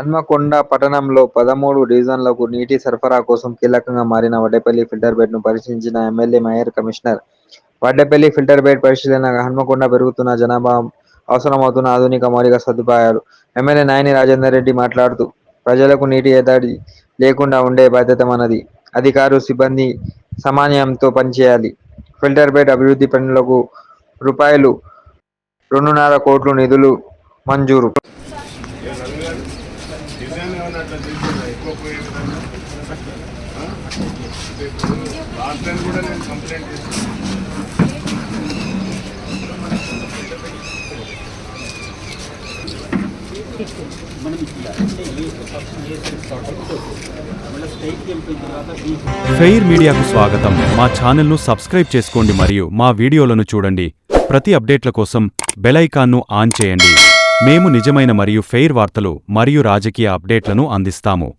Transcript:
హన్మకొండ పట్టణంలో 13 డివిజన్లకు నీటి సరఫరా కోసం కీలకంగా మారిన వడ్డేపల్లి ఫిల్టర్ బెడ్ను పరిశీలించిన MLA mayor commissioner. Vaddepalli filter bed పరిశీలన. హన్మకొండ పెరుగుతున్న జనాభా, అవసరమవుతున్న ఆధునిక మౌలిక సదుపాయాలు. ఎమ్మెల్యే నాయని రాజేందర్ రెడ్డి మాట్లాడుతూ, ప్రజలకు నీటి ఎద్దడి లేకుండా ఉండే బాధ్యత మనది. అధికారులు, సిబ్బంది సమన్వయంతో పనిచేయాలి. ఫిల్టర్ బెడ్ అభివృద్ధి పనులకు రూ. 2.5 కోట్ల నిధులు మంజూరు. ఫెయిర్ మీడియాకు స్వాగతం. మా ఛానల్ను సబ్స్క్రైబ్ చేసుకోండి మరియు మా వీడియోలను చూడండి. ప్రతి అప్డేట్ల కోసం బెల్ ఐకాన్ను ఆన్ చేయండి. మేము నిజమైన మరియు ఫెయిర్ వార్తలు మరియు రాజకీయ అప్డేట్లను అందిస్తాము.